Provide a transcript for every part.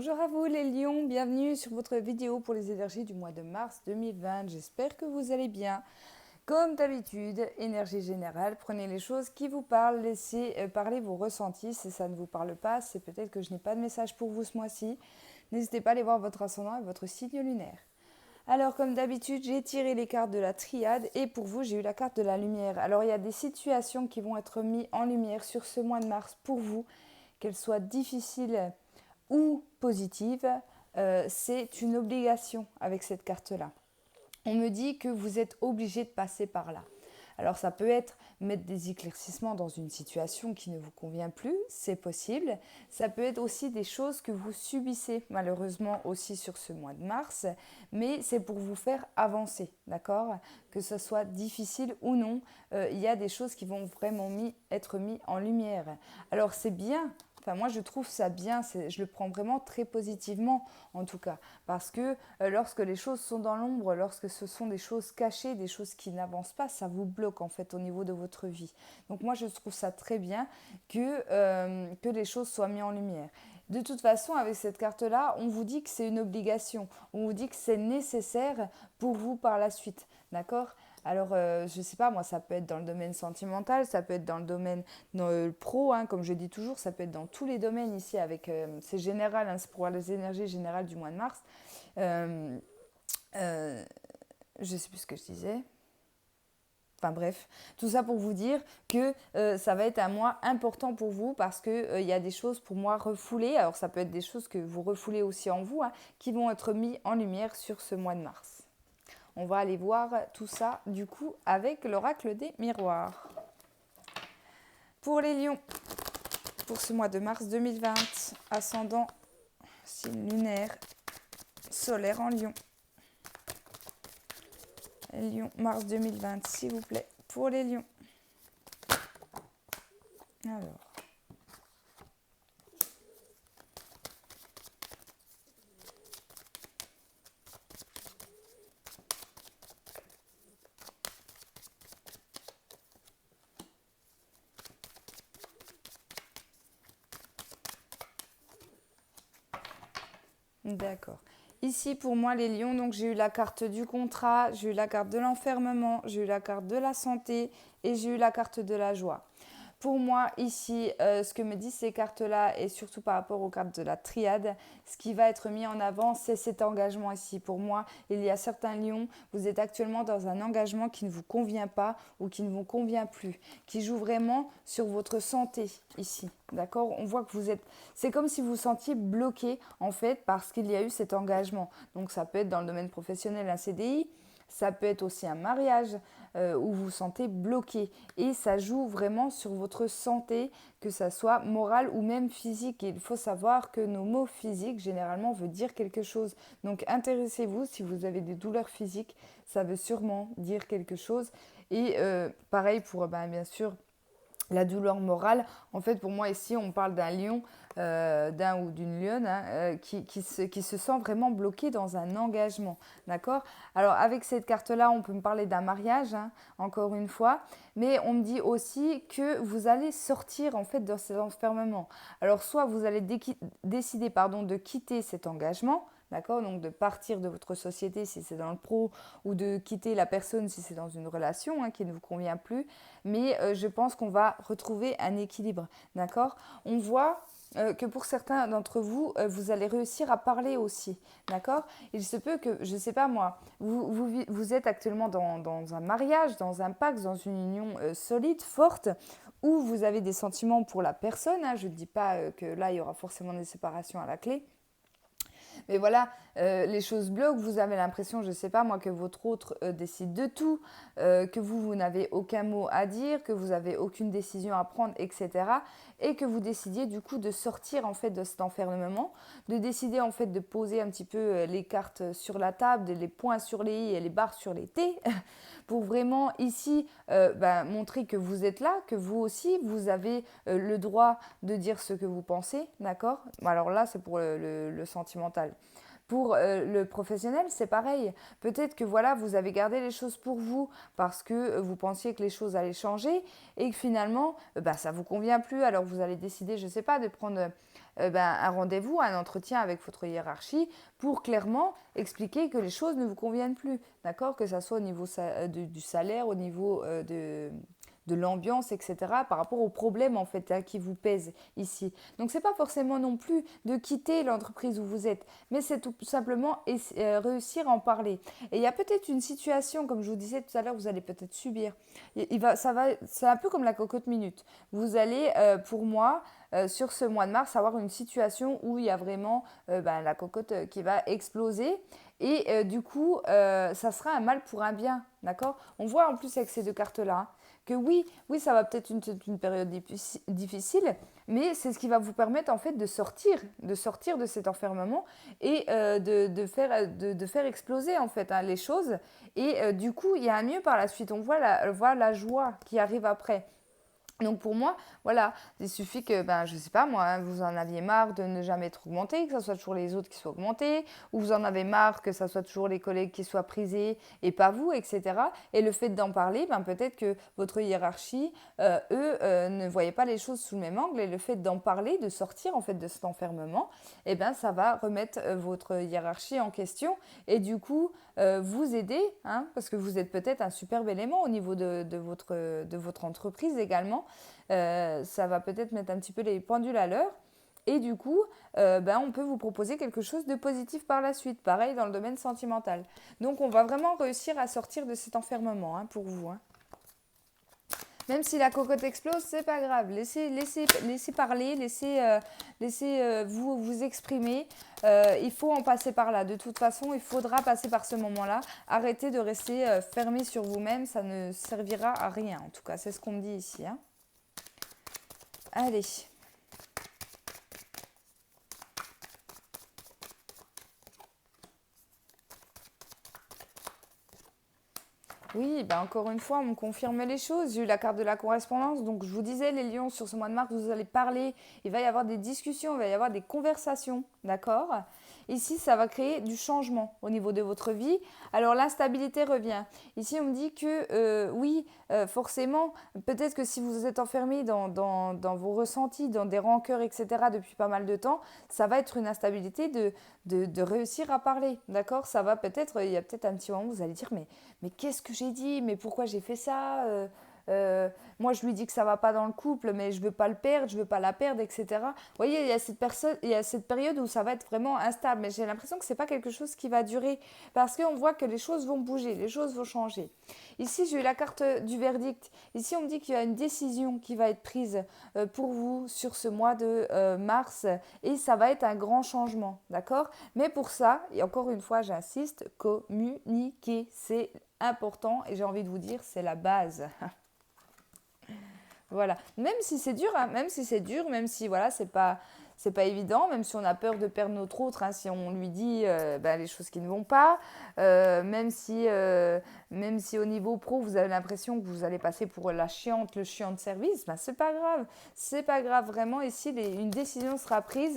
Bonjour à vous les lions, bienvenue sur votre vidéo pour les énergies du mois de mars 2020. J'espère que vous allez bien. Comme d'habitude, énergie générale, prenez les choses qui vous parlent, laissez parler vos ressentis. Si ça ne vous parle pas, c'est peut-être que je n'ai pas de message pour vous ce mois-ci. N'hésitez pas à aller voir votre ascendant et votre signe lunaire. Alors comme d'habitude, j'ai tiré les cartes de la triade et pour vous, j'ai eu la carte de la lumière. Alors il y a des situations qui vont être mises en lumière sur ce mois de mars pour vous, qu'elles soient difficiles ou positive, c'est une obligation avec cette carte-là. On me dit que vous êtes obligé de passer par là. Alors ça peut être mettre des éclaircissements dans une situation qui ne vous convient plus, c'est possible. Ça peut être aussi des choses que vous subissez malheureusement aussi sur ce mois de mars, mais c'est pour vous faire avancer, d'accord? Que ce soit difficile ou non, il y a des choses qui vont vraiment être mises en lumière. Alors c'est bien. Enfin, moi, je trouve ça bien, je le prends vraiment très positivement, en tout cas. Parce que lorsque les choses sont dans l'ombre, lorsque ce sont des choses cachées, des choses qui n'avancent pas, ça vous bloque, en fait, au niveau de votre vie. Donc, moi, je trouve ça très bien que les choses soient mises en lumière. De toute façon, avec cette carte-là, on vous dit que c'est une obligation. On vous dit que c'est nécessaire pour vous par la suite. D'accord? Alors, je ne sais pas, moi, ça peut être dans le domaine sentimental, ça peut être dans le domaine pro, hein, comme je dis toujours, ça peut être dans tous les domaines ici, c'est général, hein, c'est pour voir les énergies générales du mois de mars. Euh, je ne sais plus ce que je disais. Enfin bref, tout ça pour vous dire que ça va être un mois important pour vous parce qu'il y a des choses pour moi refoulées. Alors ça peut être des choses que vous refoulez aussi en vous, hein, qui vont être mis en lumière sur ce mois de mars. On va aller voir tout ça du coup avec l'oracle des miroirs. Pour les lions, pour ce mois de mars 2020, ascendant, signe lunaire, solaire en lion. Lion, mars 2020, s'il vous plaît, pour les lions. Alors. D'accord. Ici, pour moi, les lions, donc j'ai eu la carte du contrat, j'ai eu la carte de l'enfermement, j'ai eu la carte de la santé et j'ai eu la carte de la joie. Pour moi, ici, ce que me disent ces cartes-là, et surtout par rapport aux cartes de la triade, ce qui va être mis en avant, c'est cet engagement ici. Pour moi, il y a certains lions, vous êtes actuellement dans un engagement qui ne vous convient pas ou qui ne vous convient plus, qui joue vraiment sur votre santé ici. D'accord? On voit que vous êtes... C'est comme si vous vous sentiez bloqué, en fait, parce qu'il y a eu cet engagement. Donc, ça peut être dans le domaine professionnel, un CDI, ça peut être aussi un mariage où vous vous sentez bloqué. Et ça joue vraiment sur votre santé, que ça soit morale ou même physique. Et il faut savoir que nos mots physiques, généralement, veulent dire quelque chose. Donc intéressez-vous, si vous avez des douleurs physiques, ça veut sûrement dire quelque chose. Et pareil pour, bien sûr, la douleur morale. En fait, pour moi, ici, on parle d'un lion, d'un ou d'une lionne, hein, qui se sent vraiment bloqué dans un engagement. D'accord? Alors, avec cette carte-là, on peut me parler d'un mariage, hein, encore une fois, mais on me dit aussi que vous allez sortir, en fait, de cet enfermement. Alors, soit vous allez décider de quitter cet engagement, d'accord? Donc de partir de votre société si c'est dans le pro ou de quitter la personne si c'est dans une relation, hein, qui ne vous convient plus. Mais je pense qu'on va retrouver un équilibre, d'accord? On voit que pour certains d'entre vous, vous allez réussir à parler aussi, d'accord? Il se peut que, je ne sais pas moi, vous êtes actuellement dans un mariage, dans un pacte, dans une union solide, forte, où vous avez des sentiments pour la personne, hein, je ne dis pas que là, il y aura forcément des séparations à la clé, mais voilà, les choses bloquent, vous avez l'impression, je ne sais pas moi, que votre autre décide de tout, que vous n'avez aucun mot à dire, que vous n'avez aucune décision à prendre, etc. Et que vous décidiez du coup de sortir en fait de cet enfermement, de décider en fait de poser un petit peu les cartes sur la table, les points sur les i et les barres sur les t, pour vraiment ici montrer que vous êtes là, que vous aussi, vous avez le droit de dire ce que vous pensez, d'accord? Alors là, c'est pour le sentimental. Pour le professionnel, c'est pareil. Peut-être que voilà, vous avez gardé les choses pour vous parce que vous pensiez que les choses allaient changer et que finalement, ça ne vous convient plus. Alors vous allez décider, je ne sais pas, de prendre un rendez-vous, un entretien avec votre hiérarchie pour clairement expliquer que les choses ne vous conviennent plus, d'accord? Que ça soit au niveau du salaire, au niveau de l'ambiance, etc., par rapport aux problèmes en fait qui vous pèsent ici. Donc c'est pas forcément non plus de quitter l'entreprise où vous êtes, mais c'est tout simplement réussir à en parler. Et il y a peut-être une situation, comme je vous disais tout à l'heure, vous allez peut-être subir. C'est un peu comme la cocotte minute. Vous allez, pour moi, sur ce mois de mars, avoir une situation où il y a vraiment la cocotte qui va exploser. Et du coup, ça sera un mal pour un bien, d'accord? On voit en plus avec ces deux cartes-là, hein, que oui, ça va peut-être une période difficile, mais c'est ce qui va vous permettre en fait de sortir de cet enfermement et de faire exploser en fait les choses. Et du coup, il y a un mieux par la suite. On voit la joie qui arrive après. Donc pour moi, voilà, il suffit que, je sais pas moi, hein, vous en aviez marre de ne jamais être augmenté, que ce soit toujours les autres qui soient augmentés, ou vous en avez marre que ce soit toujours les collègues qui soient prisés et pas vous, etc. Et le fait d'en parler, peut-être que votre hiérarchie, eux, ne voyaient pas les choses sous le même angle, et le fait d'en parler, de sortir en fait de cet enfermement, ça va remettre votre hiérarchie en question, et du coup, vous aider, hein, parce que vous êtes peut-être un superbe élément au niveau de votre entreprise également. Ça va peut-être mettre un petit peu les pendules à l'heure. Et du coup, on peut vous proposer quelque chose de positif par la suite. Pareil dans le domaine sentimental. Donc, on va vraiment réussir à sortir de cet enfermement pour vous. Hein. Même si la cocotte explose, c'est pas grave. Laissez parler, laissez vous exprimer. Il faut en passer par là. De toute façon, il faudra passer par ce moment-là. Arrêtez de rester fermé sur vous-même. Ça ne servira à rien. En tout cas, c'est ce qu'on me dit ici. Hein. Allez. Oui, encore une fois, on me confirme les choses. J'ai eu la carte de la correspondance. Donc, je vous disais, les lions, sur ce mois de mars, vous allez parler. Il va y avoir des discussions, il va y avoir des conversations. D'accord? Ici, ça va créer du changement au niveau de votre vie. Alors, l'instabilité revient. Ici, on me dit que oui, forcément, peut-être que si vous êtes enfermé dans vos ressentis, dans des rancœurs, etc., depuis pas mal de temps, ça va être une instabilité de réussir à parler. D'accord? Ça va peut-être, il y a peut-être un petit moment où vous allez dire, mais qu'est-ce que j'ai dit? Mais pourquoi j'ai fait ça? Moi, je lui dis que ça va pas dans le couple, mais je veux pas le perdre, je veux pas la perdre, etc. Vous voyez, il y a cette période où ça va être vraiment instable, mais j'ai l'impression que c'est pas quelque chose qui va durer parce qu'on voit que les choses vont bouger, les choses vont changer. Ici, j'ai eu la carte du verdict. Ici, on me dit qu'il y a une décision qui va être prise pour vous sur ce mois de mars et ça va être un grand changement, d'accord? Mais pour ça, et encore une fois, j'insiste, communiquer, c'est important et j'ai envie de vous dire, c'est la base. Voilà. Même si c'est dur, hein, même si voilà, c'est pas évident, même si on a peur de perdre notre autre, hein, si on lui dit les choses qui ne vont pas, même si au niveau pro vous avez l'impression que vous allez passer pour la chiante, le chiant de service, c'est pas grave vraiment. Ici, une décision sera prise,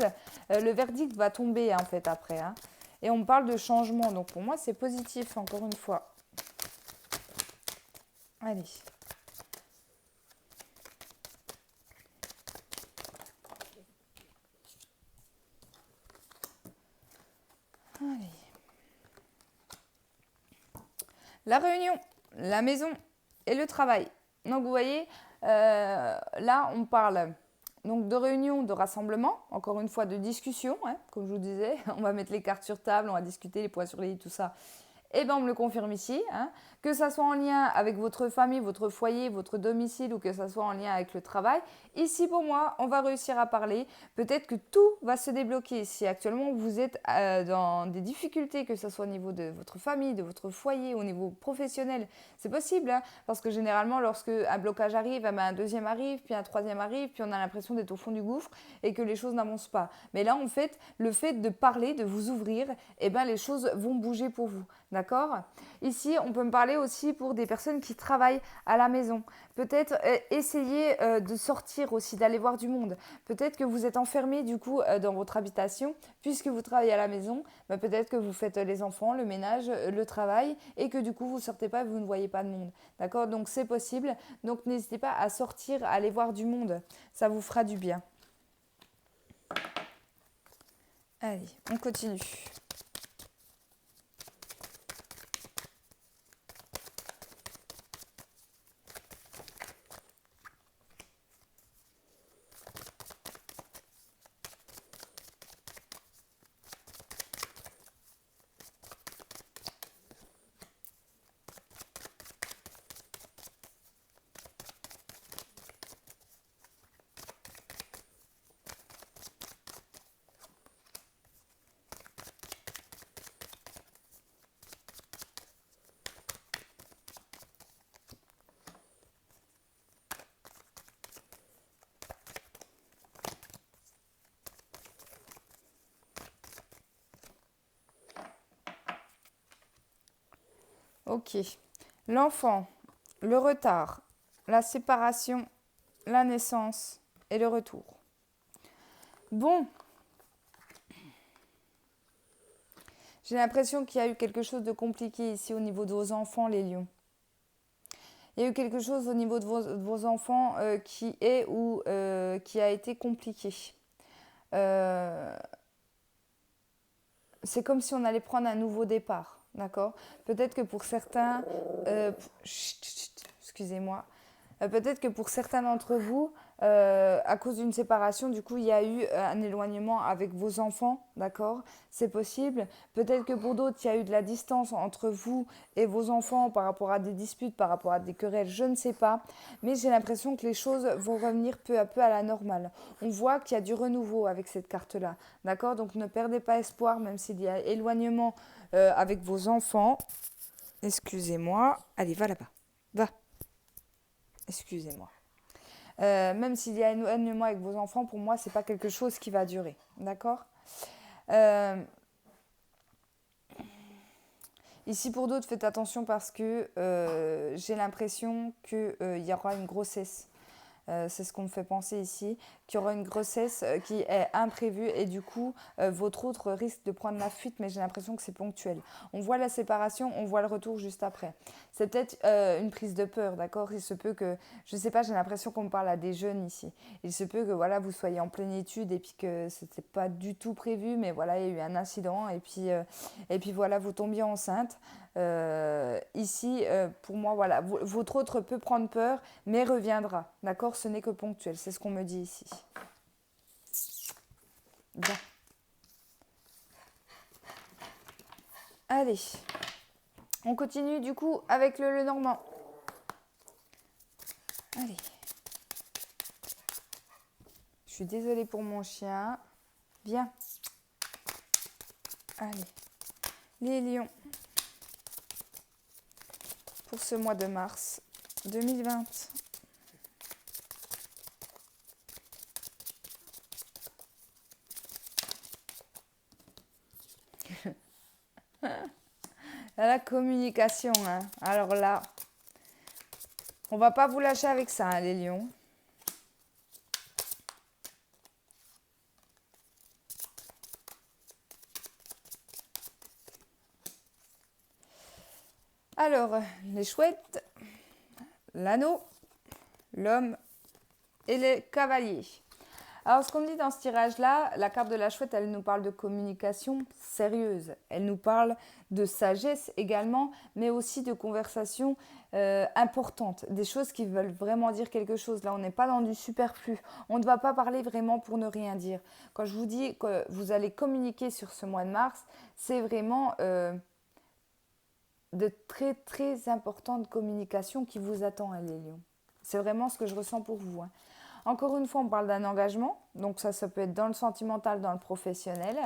le verdict va tomber en fait après, hein. Et on parle de changement, donc pour moi c'est positif encore une fois. Allez. Allez. La réunion, la maison et le travail. Donc vous voyez, là on parle donc de réunion, de rassemblement, encore une fois de discussion, hein, comme je vous disais, on va mettre les cartes sur table, on va discuter les points sur les i, tout ça. Et on me le confirme ici, hein, que ça soit en lien avec votre famille, votre foyer, votre domicile ou que ça soit en lien avec le travail. Ici, pour moi, on va réussir à parler. Peut-être que tout va se débloquer. Si actuellement vous êtes dans des difficultés, que ce soit au niveau de votre famille, de votre foyer, au niveau professionnel, c'est possible. Hein, parce que généralement, lorsque un blocage arrive, un deuxième arrive, puis un troisième arrive, puis on a l'impression d'être au fond du gouffre et que les choses n'avancent pas. Mais là, en fait, le fait de parler, de vous ouvrir, les choses vont bouger pour vous. D'accord? Ici, on peut me parler aussi pour des personnes qui travaillent à la maison. Peut-être essayer de sortir aussi, d'aller voir du monde. Peut-être que vous êtes enfermé du coup dans votre habitation, puisque vous travaillez à la maison. Peut-être que vous faites les enfants, le ménage, le travail, et que du coup vous ne sortez pas et vous ne voyez pas de monde. D'accord? Donc c'est possible. Donc n'hésitez pas à sortir, à aller voir du monde. Ça vous fera du bien. Allez, on continue. Ok. L'enfant, le retard, la séparation, la naissance et le retour. Bon, j'ai l'impression qu'il y a eu quelque chose de compliqué ici au niveau de vos enfants, les lions. Il y a eu quelque chose au niveau de vos enfants qui est ou qui a été compliqué. C'est comme si on allait prendre un nouveau départ, d'accord? Peut-être que pour certains, excusez-moi, peut-être que pour certains d'entre vous, à cause d'une séparation, du coup, il y a eu un éloignement avec vos enfants, d'accord? C'est possible. Peut-être que pour d'autres, il y a eu de la distance entre vous et vos enfants par rapport à des disputes, par rapport à des querelles, je ne sais pas. Mais j'ai l'impression que les choses vont revenir peu à peu à la normale. On voit qu'il y a du renouveau avec cette carte-là, d'accord? Donc ne perdez pas espoir, même s'il y a éloignement avec vos enfants. Excusez-moi. Allez, va là-bas. Va. Excusez-moi. Même s'il y a un éloignement avec vos enfants, pour moi, c'est pas quelque chose qui va durer. D'accord? Ici, pour d'autres, faites attention parce que j'ai l'impression qu'il y aura une grossesse. C'est ce qu'on me fait penser ici, qu'il y aura une grossesse qui est imprévue et du coup, votre autre risque de prendre la fuite, mais j'ai l'impression que c'est ponctuel. On voit la séparation, on voit le retour juste après. C'est peut-être une prise de peur, d'accord? Il se peut que, je ne sais pas, j'ai l'impression qu'on me parle à des jeunes ici. Il se peut que voilà, vous soyez en pleine étude et puis que ce n'était pas du tout prévu, mais voilà, il y a eu un incident et puis voilà, vous tombiez enceinte. Ici, pour moi, voilà, votre autre peut prendre peur, mais reviendra. D'accord? Ce n'est que ponctuel. C'est ce qu'on me dit ici. Bien. Allez. On continue du coup avec le Normand. Allez. Je suis désolée pour mon chien. Bien. Allez. Les lions. Pour ce mois de mars 2020. La communication, hein. Alors là, on va pas vous lâcher avec ça, hein, les lions. Alors, les chouettes, l'anneau, l'homme et les cavaliers. Alors, ce qu'on me dit dans ce tirage-là, la carte de la chouette, elle nous parle de communication sérieuse. Elle nous parle de sagesse également, mais aussi de conversation importante. Des choses qui veulent vraiment dire quelque chose. Là, on n'est pas dans du superflu. On ne va pas parler vraiment pour ne rien dire. Quand je vous dis que vous allez communiquer sur ce mois de mars, c'est vraiment de très, très importante communication qui vous attend, hein, les lions. C'est vraiment ce que je ressens pour vous, hein. Encore une fois, on parle d'un engagement, donc ça peut être dans le sentimental, dans le professionnel.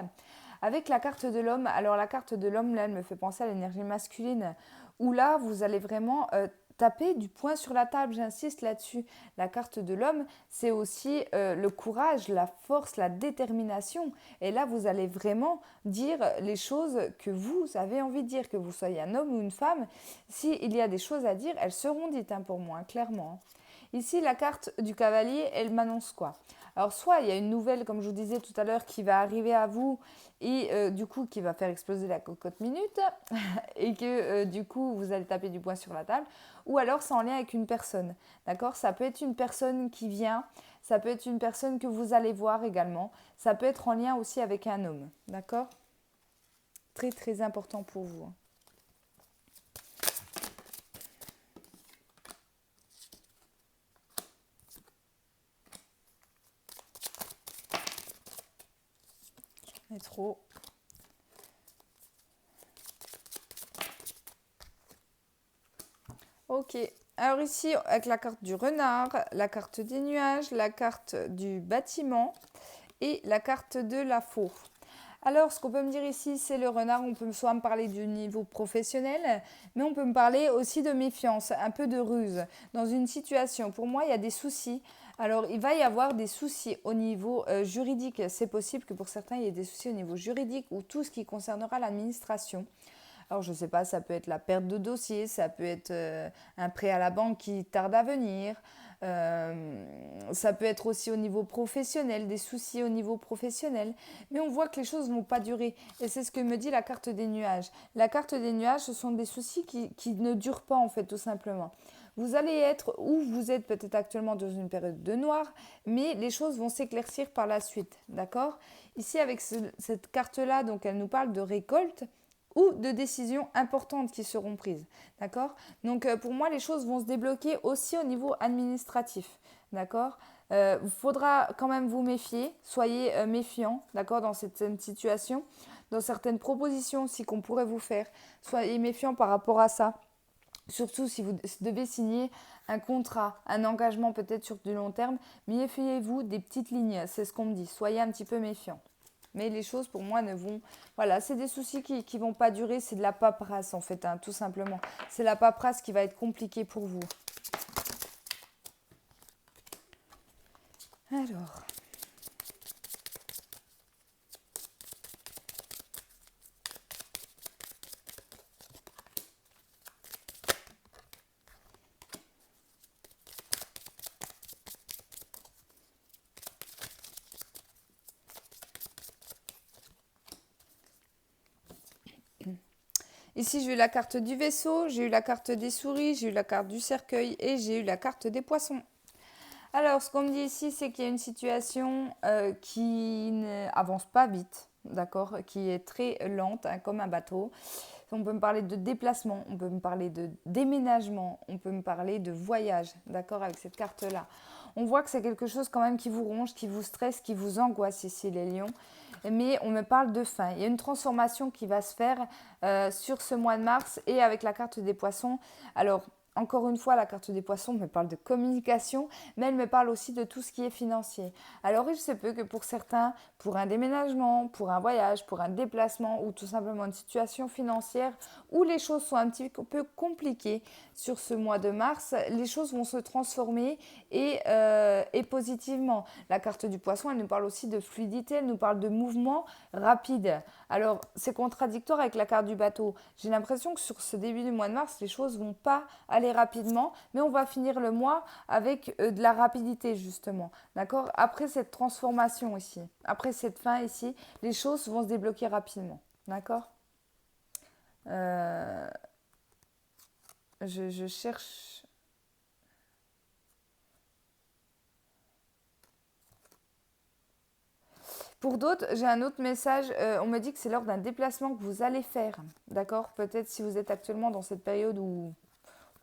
Avec la carte de l'homme, alors la carte de l'homme, là, elle me fait penser à l'énergie masculine, où là, vous allez vraiment taper du poing sur la table, j'insiste là-dessus. La carte de l'homme, c'est aussi le courage, la force, la détermination. Et là, vous allez vraiment dire les choses que vous avez envie de dire, que vous soyez un homme ou une femme. S'il y a des choses à dire, elles seront dites, hein, pour moi, hein, clairement. Ici, la carte du cavalier, elle m'annonce quoi? Alors, soit il y a une nouvelle, comme je vous disais tout à l'heure, qui va arriver à vous et du coup, qui va faire exploser la cocotte minute et que du coup, vous allez taper du poing sur la table. Ou alors, c'est en lien avec une personne, d'accord? Ça peut être une personne qui vient, ça peut être une personne que vous allez voir également. Ça peut être en lien aussi avec un homme, d'accord? Très, très important pour vous. J'en ai trop. Ok. Alors ici, avec la carte du renard, la carte des nuages, la carte du bâtiment et la carte de la faux. Alors, ce qu'on peut me dire ici, c'est le renard. On peut soit me parler du niveau professionnel, mais on peut me parler aussi de méfiance, un peu de ruse. Dans une situation, pour moi, il y a des soucis. Alors, il va y avoir des soucis au niveau juridique. C'est possible que pour certains, il y ait des soucis au niveau juridique ou tout ce qui concernera l'administration. Alors, je ne sais pas, ça peut être la perte de dossier, ça peut être un prêt à la banque qui tarde à venir, ça peut être aussi au niveau professionnel, des soucis au niveau professionnel. Mais on voit que les choses ne vont pas durer. Et c'est ce que me dit la carte des nuages. La carte des nuages, ce sont des soucis qui ne durent pas, en fait, tout simplement. Vous allez être, ou vous êtes peut-être actuellement dans une période de noir, mais les choses vont s'éclaircir par la suite, d'accord? Ici, avec cette carte-là, donc elle nous parle de récolte ou de décisions importantes qui seront prises. D'accord? Donc pour moi, les choses vont se débloquer aussi au niveau administratif. D'accord? Il faudra quand même vous méfier, soyez méfiants, d'accord, dans cette situation, dans certaines propositions aussi qu'on pourrait vous faire, soyez méfiants par rapport à ça. Surtout si vous devez signer un contrat, un engagement peut-être sur du long terme, méfiez-vous des petites lignes, c'est ce qu'on me dit, soyez un petit peu méfiants. Mais les choses pour moi ne vont... Voilà, c'est des soucis qui ne vont pas durer, c'est de la paperasse en fait, hein, tout simplement. C'est la paperasse qui va être compliquée pour vous. Alors... Ici, j'ai eu la carte du vaisseau, j'ai eu la carte des souris, j'ai eu la carte du cercueil et j'ai eu la carte des poissons. Alors, ce qu'on me dit ici, c'est qu'il y a une situation qui n'avance pas vite, d'accord, qui est très lente, hein, comme un bateau. On peut me parler de déplacement, on peut me parler de déménagement, on peut me parler de voyage, d'accord, avec cette carte-là. On voit que c'est quelque chose quand même qui vous ronge, qui vous stresse, qui vous angoisse ici, les lions. Mais on me parle de fin. Il y a une transformation qui va se faire sur ce mois de mars et avec la carte des poissons. Alors, encore une fois, la carte des poissons me parle de communication, mais elle me parle aussi de tout ce qui est financier. Alors, il se peut que pour certains, pour un déménagement, pour un voyage, pour un déplacement ou tout simplement une situation financière où les choses sont un petit peu compliquées sur ce mois de mars, les choses vont se transformer et positivement. La carte du poisson, elle nous parle aussi de fluidité, elle nous parle de mouvement rapide. Alors, c'est contradictoire avec la carte du bateau. J'ai l'impression que sur ce début du mois de mars, les choses vont pas aller rapidement, mais on va finir le mois avec de la rapidité, justement. D'accord? Après cette transformation ici, après cette fin ici, les choses vont se débloquer rapidement. D'accord? Euh, je cherche. Pour d'autres, j'ai un autre message. On me dit que c'est lors d'un déplacement que vous allez faire. D'accord? Peut-être si vous êtes actuellement dans cette période où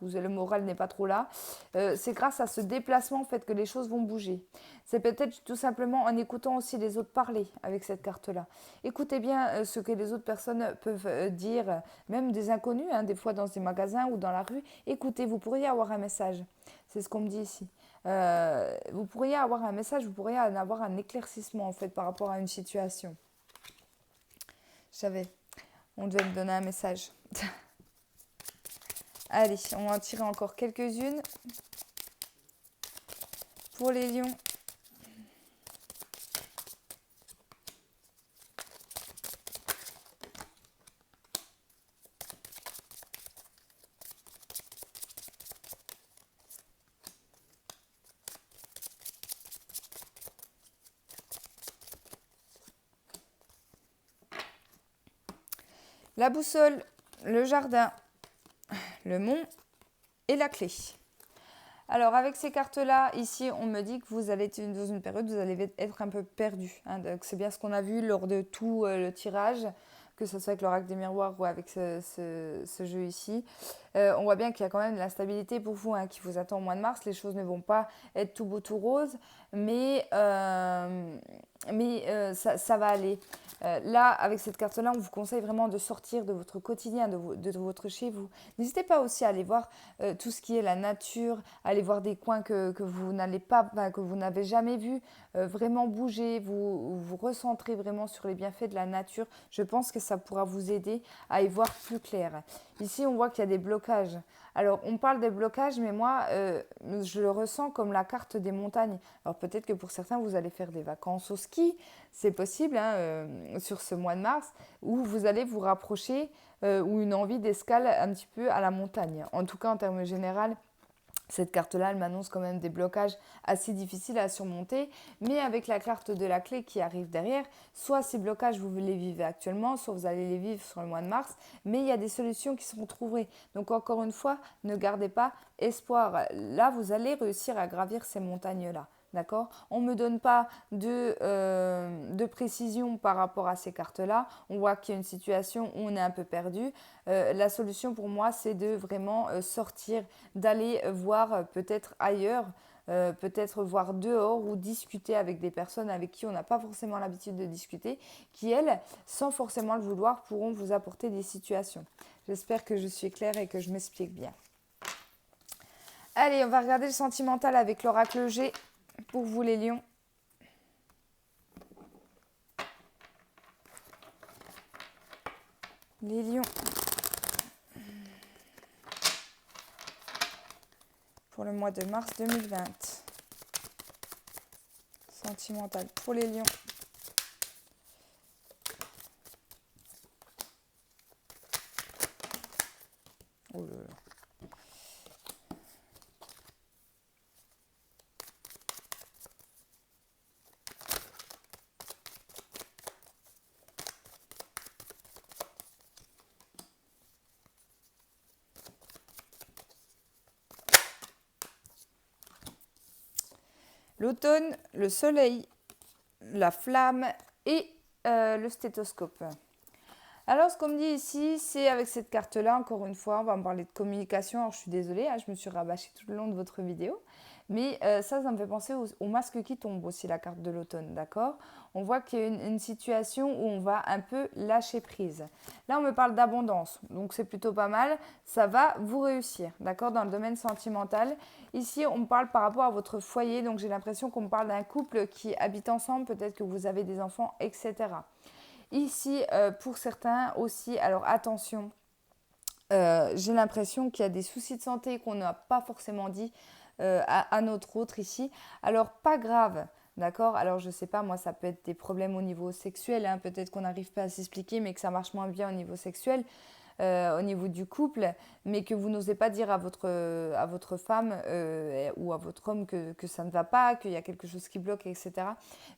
le moral n'est pas trop là, c'est grâce à ce déplacement en fait que les choses vont bouger. C'est peut-être tout simplement en écoutant aussi les autres parler avec cette carte-là. Écoutez bien ce que les autres personnes peuvent dire, même des inconnus, hein, des fois dans des magasins ou dans la rue. Écoutez, vous pourriez avoir un message. C'est ce qu'on me dit ici. Vous pourriez avoir un message, vous pourriez avoir un éclaircissement en fait par rapport à une situation. Je savais, on devait me donner un message. Allez, on va en tirer encore quelques-unes pour les lions. la boussole, le jardin, le mont et la clé. Alors avec ces cartes-là, ici on me dit que vous allez être dans une période où vous allez être un peu perdu. Donc c'est bien ce qu'on a vu lors de tout le tirage, que ce soit avec l'oracle des miroirs ou avec ce jeu ici. On voit bien qu'il y a quand même de la stabilité pour vous qui vous attend au mois de mars. Les choses ne vont pas être tout beau, tout rose, mais ça va aller. Là, avec cette carte-là, on vous conseille vraiment de sortir de votre quotidien, de votre chez vous. N'hésitez pas aussi à aller voir tout ce qui est la nature, aller voir des coins que vous n'allez pas, que vous n'avez jamais vus, vraiment bouger, vous recentrer vraiment sur les bienfaits de la nature. Je pense que ça pourra vous aider à y voir plus clair. Ici, on voit qu'il y a des blocages. Alors, on parle des blocages, mais moi, je le ressens comme la carte des montagnes. Alors, peut-être que pour certains, vous allez faire des vacances au ski, c'est possible, sur ce mois de mars, où vous allez vous rapprocher ou une envie d'escale un petit peu à la montagne. En tout cas, en termes généraux, cette carte-là, elle m'annonce quand même des blocages assez difficiles à surmonter, mais avec la carte de la clé qui arrive derrière, soit ces blocages, vous les vivez actuellement, soit vous allez les vivre sur le mois de mars, mais il y a des solutions qui seront trouvées. Donc encore une fois, ne gardez pas espoir. Là, vous allez réussir à gravir ces montagnes-là. D'accord. On ne me donne pas de précision par rapport à ces cartes-là. On voit qu'il y a une situation où on est un peu perdu. La solution pour moi, c'est de vraiment sortir, d'aller voir peut-être ailleurs, peut-être voir dehors ou discuter avec des personnes avec qui on n'a pas forcément l'habitude de discuter, qui, elles, sans forcément le vouloir, pourront vous apporter des situations. J'espère que je suis claire et que je m'explique bien. Allez, on va regarder le sentimental avec l'oracle G. Pour vous les lions. Les lions. Pour le mois de mars 2020. Sentimental pour les lions. Oh là là. L'automne, le soleil, la flamme et le stéthoscope. Alors, ce qu'on me dit ici, c'est avec cette carte-là, encore une fois, on va me parler de communication. Alors, je suis désolée, je me suis rabâchée tout le long de votre vidéo. Mais ça me fait penser au masque qui tombe aussi, la carte de l'automne, d'accord? On voit qu'il y a une situation où on va un peu lâcher prise. Là, on me parle d'abondance, donc c'est plutôt pas mal. Ça va vous réussir, d'accord? Dans le domaine sentimental. Ici, on me parle par rapport à votre foyer, donc j'ai l'impression qu'on me parle d'un couple qui habite ensemble, peut-être que vous avez des enfants, etc. Ici, pour certains aussi, alors attention, j'ai l'impression qu'il y a des soucis de santé qu'on n'a pas forcément dit à notre autre ici. Alors, pas grave, d'accord? Alors, je ne sais pas, moi, ça peut être des problèmes au niveau sexuel, peut-être qu'on n'arrive pas à s'expliquer, mais que ça marche moins bien au niveau sexuel. Au niveau du couple, mais que vous n'osez pas dire à votre femme ou à votre homme que ça ne va pas, qu'il y a quelque chose qui bloque, etc.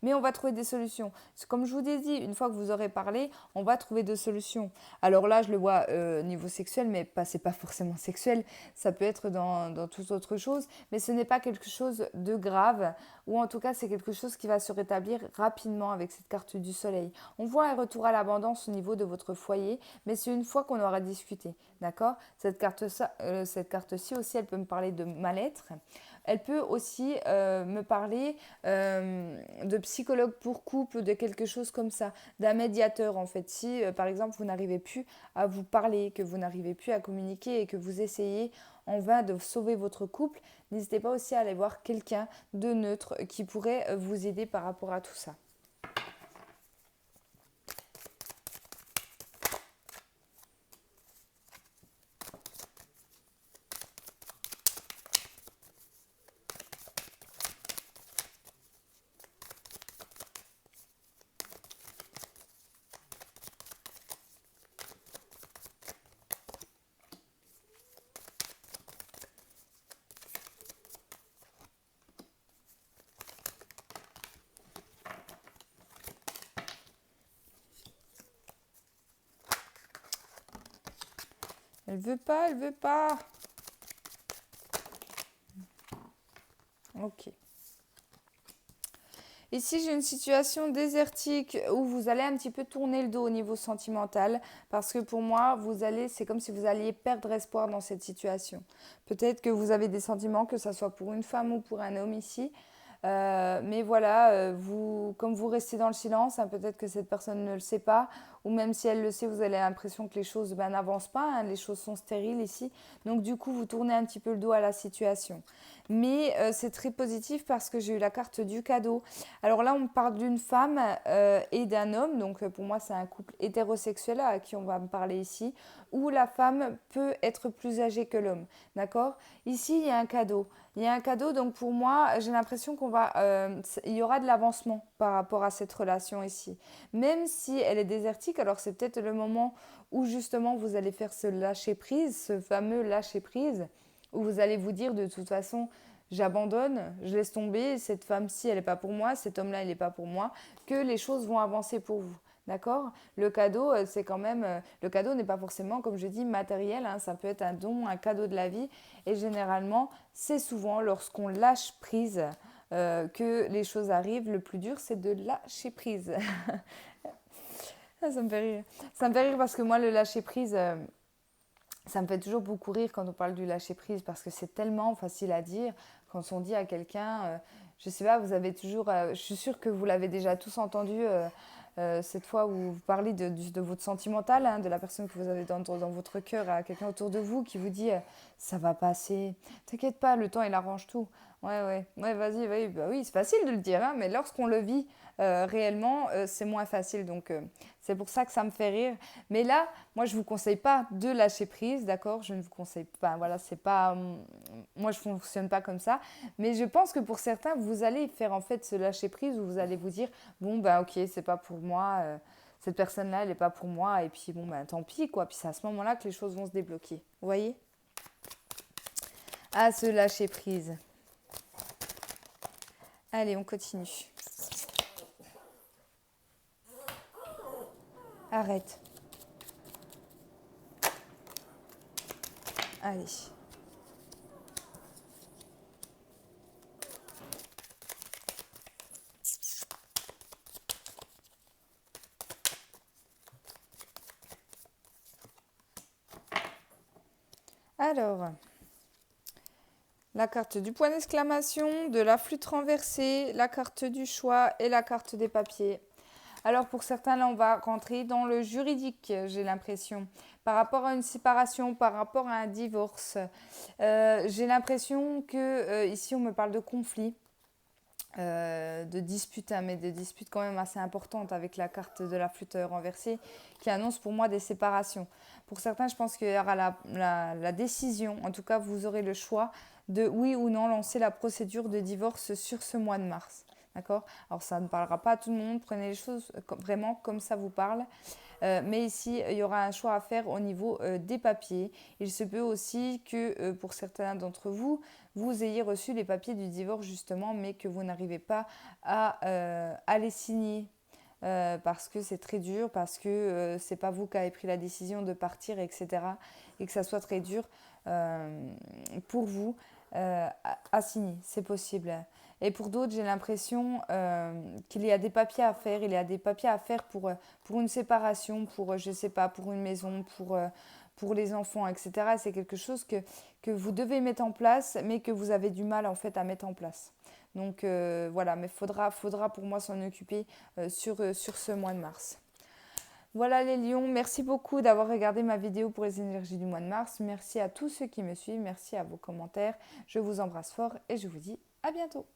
Mais on va trouver des solutions. Comme je vous ai dit, une fois que vous aurez parlé, on va trouver des solutions. Alors là, je le vois au niveau sexuel, mais c'est pas forcément sexuel, ça peut être dans toute autre chose, mais ce n'est pas quelque chose de grave, ou en tout cas, c'est quelque chose qui va se rétablir rapidement avec cette carte du soleil. On voit un retour à l'abondance au niveau de votre foyer, mais c'est une fois qu'on aura discuté, d'accord? Cette carte-ci aussi, elle peut me parler de mal-être. Elle peut aussi me parler de psychologue pour couple, de quelque chose comme ça, d'un médiateur en fait. Si par exemple vous n'arrivez plus à vous parler, que vous n'arrivez plus à communiquer et que vous essayez en vain de sauver votre couple, n'hésitez pas aussi à aller voir quelqu'un de neutre qui pourrait vous aider par rapport à tout ça. Elle veut pas, elle veut pas. Ok. Ici, j'ai une situation désertique où vous allez un petit peu tourner le dos au niveau sentimental parce que pour moi, c'est comme si vous alliez perdre espoir dans cette situation. Peut-être que vous avez des sentiments, que ce soit pour une femme ou pour un homme ici. Mais voilà, comme vous restez dans le silence, hein, peut-être que cette personne ne le sait pas, ou même si elle le sait, vous avez l'impression que les choses n'avancent pas, hein, les choses sont stériles ici. Donc du coup, vous tournez un petit peu le dos à la situation. Mais c'est très positif parce que j'ai eu la carte du cadeau. Alors là, on parle d'une femme et d'un homme, donc pour moi, c'est un couple hétérosexuel à qui on va me parler ici, où la femme peut être plus âgée que l'homme. D'accord? Ici, il y a un cadeau. Il y a un cadeau, donc pour moi, j'ai l'impression il y aura de l'avancement par rapport à cette relation ici. Même si elle est désertique, alors c'est peut-être le moment où justement vous allez faire ce lâcher prise, ce fameux lâcher prise, où vous allez vous dire de toute façon, j'abandonne, je laisse tomber, cette femme-ci, elle n'est pas pour moi, cet homme-là, il n'est pas pour moi, que les choses vont avancer pour vous. D'accord? Le cadeau, c'est quand même. Le cadeau n'est pas forcément, comme je dis, matériel. Hein, ça peut être un don, un cadeau de la vie. Et généralement, c'est souvent lorsqu'on lâche prise que les choses arrivent. Le plus dur, c'est de lâcher prise. Ça me fait rire. Ça me fait rire parce que moi, le lâcher prise, ça me fait toujours beaucoup rire quand on parle du lâcher prise parce que c'est tellement facile à dire quand on dit à quelqu'un, je sais pas, vous avez toujours, je suis sûre que vous l'avez déjà tous entendu cette fois où vous parlez de votre sentimental, hein, de la personne que vous avez dans votre cœur à quelqu'un autour de vous qui vous dit ça va passer, t'inquiète pas, le temps il arrange tout. Ouais, vas-y, bah oui, c'est facile de le dire, hein, mais lorsqu'on le vit réellement, c'est moins facile. Donc c'est pour ça que ça me fait rire. Mais là, moi, je ne vous conseille pas de lâcher prise, d'accord? Je ne vous conseille pas. Voilà, c'est pas. Moi, je ne fonctionne pas comme ça. Mais je pense que pour certains, vous allez faire en fait ce lâcher prise où vous allez vous dire bon, ben, ok, c'est pas pour moi. Cette personne-là, elle n'est pas pour moi. Et puis, bon, ben, tant pis, quoi. Puis c'est à ce moment-là que les choses vont se débloquer. Vous voyez? À ce lâcher prise. Allez, on continue. Arrête. Allez. Alors, la carte du point d'exclamation, de la flûte renversée, la carte du choix et la carte des papiers. Alors pour certains, là, on va rentrer dans le juridique, j'ai l'impression. Par rapport à une séparation, par rapport à un divorce. J'ai l'impression que ici, on me parle de conflit. De disputes, hein, mais de disputes quand même assez importantes avec la carte de la flûte renversée qui annonce pour moi des séparations. Pour certains, je pense qu'il y aura la décision, en tout cas vous aurez le choix de oui ou non lancer la procédure de divorce sur ce mois de mars. D'accord? Alors ça ne parlera pas à tout le monde, prenez les choses vraiment comme ça vous parle. Mais ici, il y aura un choix à faire au niveau des papiers. Il se peut aussi que pour certains d'entre vous, vous ayez reçu les papiers du divorce justement, mais que vous n'arrivez pas à les signer. Parce que c'est très dur, parce que c'est pas vous qui avez pris la décision de partir, etc. Et que ça soit très dur pour vous à signer, c'est possible. Et pour d'autres, j'ai l'impression qu'il y a des papiers à faire. Il y a des papiers à faire pour une séparation, je sais pas, pour une maison, pour les enfants, etc. C'est quelque chose que vous devez mettre en place, mais que vous avez du mal en fait à mettre en place. Donc voilà, mais faudra pour moi s'en occuper sur ce mois de mars. Voilà les lions, merci beaucoup d'avoir regardé ma vidéo pour les énergies du mois de mars. Merci à tous ceux qui me suivent, merci à vos commentaires. Je vous embrasse fort et je vous dis à bientôt.